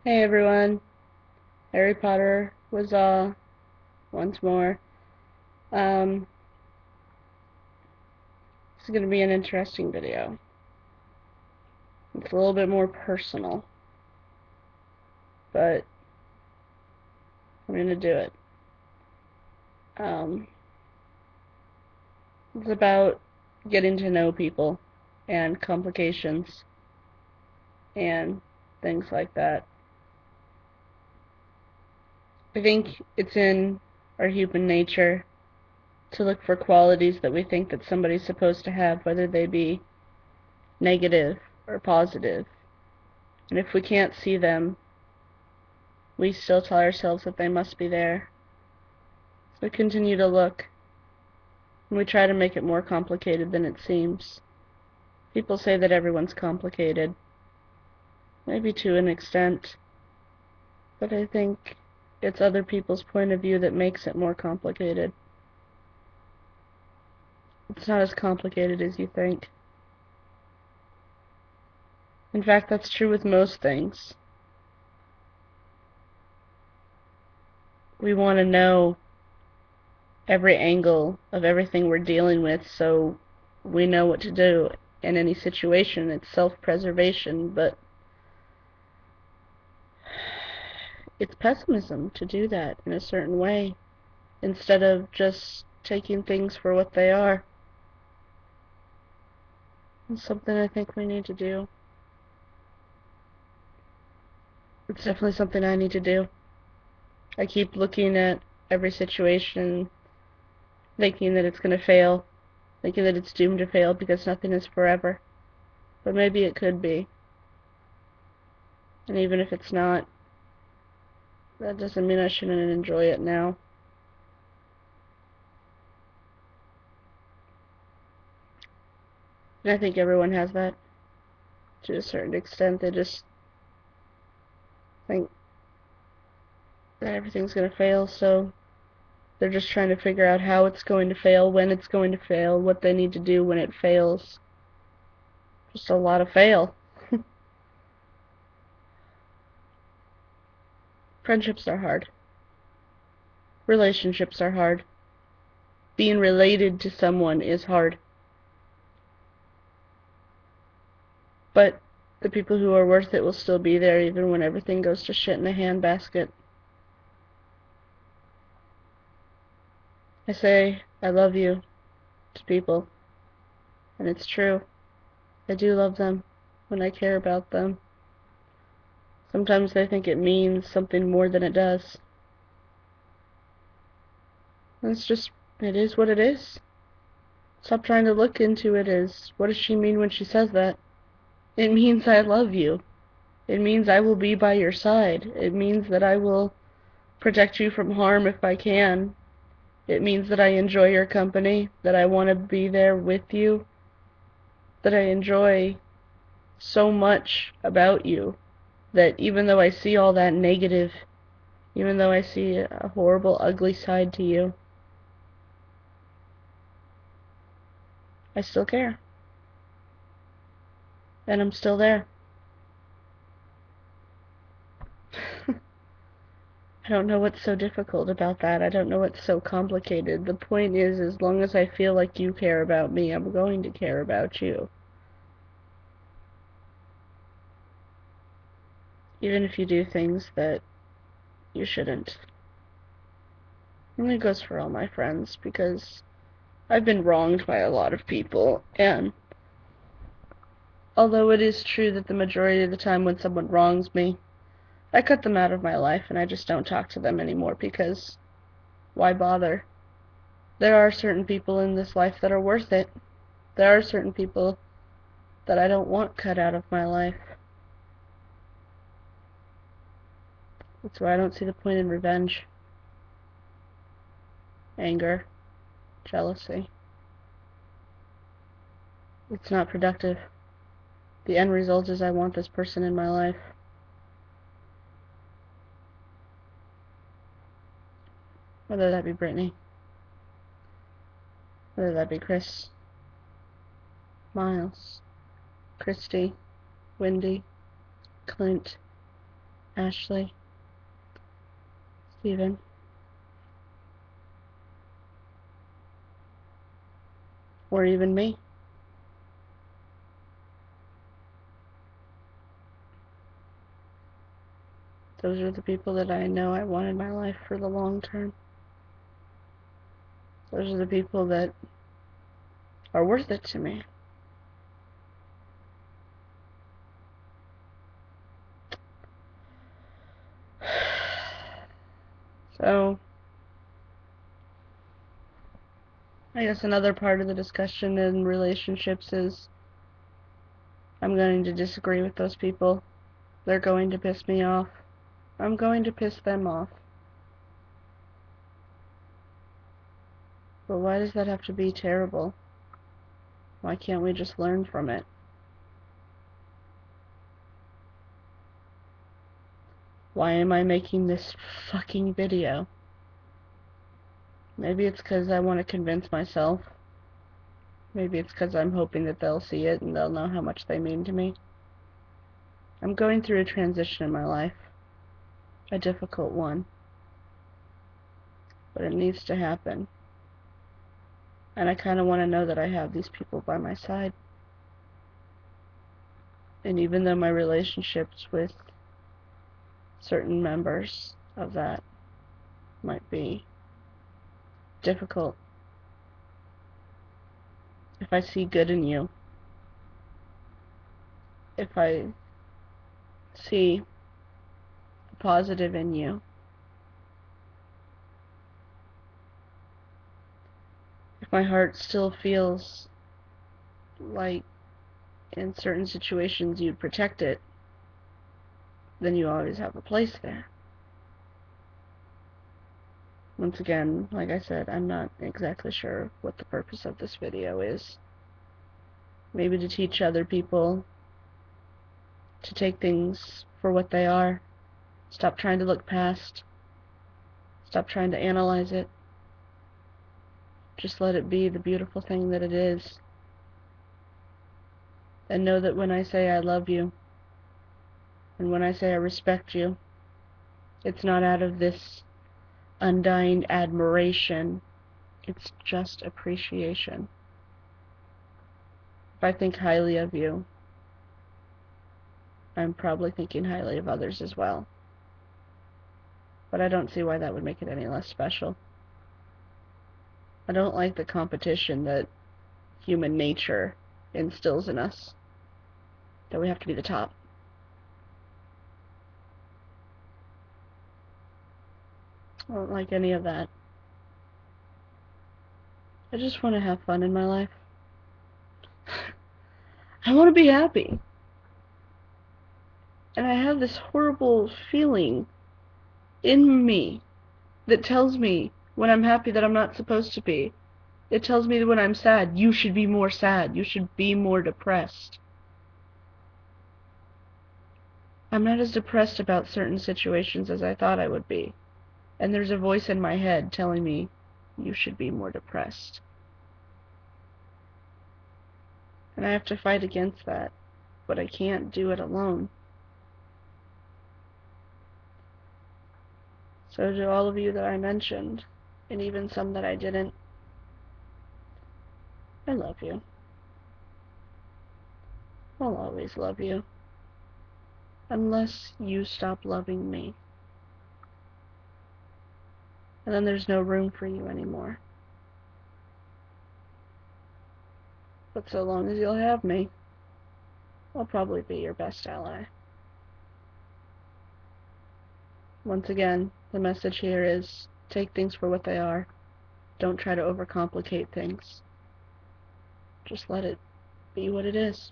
Hey everyone, Harry Potter was once more. Um, this is gonna be an interesting video. It's a little bit more personal, but I'm gonna do it. Um, it's about getting to know people and complications and things like that. I think it's in our human nature to look for qualities that we think that somebody's supposed to have, whether they be negative or positive. And if we can't see them, we still tell ourselves that they must be there. So we continue to look, and we try to make it more complicated than it seems. People say that everyone's complicated, maybe to an extent, but I think it's other people's point of view that makes it more complicated. It's not as complicated as you think. In fact, that's true with most things. We want to know every angle of everything we're dealing with so we know what to do in any situation. It's self-preservation, but it's pessimism to do that in a certain way instead of just taking things for what they are. It's something I think we need to do. It's definitely something I need to do. I keep looking at every situation thinking that it's going to fail, thinking that it's doomed to fail because nothing is forever. But maybe it could be. And even if it's not, that doesn't mean I shouldn't enjoy it now. And I think everyone has that to a certain extent. They just think that everything's going to fail, so they're just trying to figure out how it's going to fail, when it's going to fail, what they need to do when it fails. Just a lot of fail. Friendships are hard. Relationships are hard. Being related to someone is hard. But the people who are worth it will still be there even when everything goes to shit in a handbasket. I say I love you to people, and it's true. I do love them when I care about them. Sometimes I think it means something more than it does. It's just, it is what it is. Stop trying to look into it as, what does she mean when she says that? It means I love you. It means I will be by your side. It means that I will protect you from harm if I can. It means that I enjoy your company, that I want to be there with you, that I enjoy so much about you, that even though I see all that negative, even though I see a horrible, ugly side to you, I still care. And I'm still there. I don't know what's so difficult about that. I don't know what's so complicated. The point is, as long as I feel like you care about me, I'm going to care about you. Even if you do things that you shouldn't. And it goes for all my friends, because I've been wronged by a lot of people, and although it is true that the majority of the time when someone wrongs me, I cut them out of my life and I just don't talk to them anymore because why bother? There are certain people in this life that are worth it. There are certain people that I don't want cut out of my life. That's why I don't see the point in revenge, anger, jealousy. It's not productive. The end result is I want this person in my life. Whether that be Brittany, whether that be Chris, Miles, Christy, Wendy, Clint, Ashley, Steven, or even me. Those are the people that I know I want in my life for the long term. Those are the people that are worth it to me. So, I guess another part of the discussion in relationships is I'm going to disagree with those people. They're going to piss me off. I'm going to piss them off. But why does that have to be terrible? Why can't we just learn from it? Why am I making this fucking video? Maybe it's because I want to convince myself. Maybe it's because I'm hoping that they'll see it and they'll know how much they mean to me. I'm going through a transition in my life. A difficult one. But it needs to happen. And I kind of want to know that I have these people by my side. And even though my relationships with certain members of that might be difficult, if I see good in you, if I see the positive in you, if my heart still feels like in certain situations you'd protect it, then you always have a place there. Once again, like I said, I'm not exactly sure what the purpose of this video is. Maybe to teach other people to take things for what they are. Stop trying to look past. Stop trying to analyze it. Just let it be the beautiful thing that it is. And know that when I say I love you, and when I say I respect you, it's not out of this undying admiration. It's just appreciation. If I think highly of you, I'm probably thinking highly of others as well. But I don't see why that would make it any less special. I don't like the competition that human nature instills in us, that we have to be the top. I don't like any of that. I just want to have fun in my life. I want to be happy. And I have this horrible feeling in me that tells me when I'm happy that I'm not supposed to be. It tells me that when I'm sad, you should be more sad. You should be more depressed. I'm not as depressed about certain situations as I thought I would be. And there's a voice in my head telling me, you should be more depressed. And I have to fight against that. But I can't do it alone. So to all of you that I mentioned, and even some that I didn't, I love you. I'll always love you. Unless you stop loving me. And then there's no room for you anymore. But so long as you'll have me, I'll probably be your best ally. Once again, the message here is, take things for what they are. Don't try to overcomplicate things. Just let it be what it is.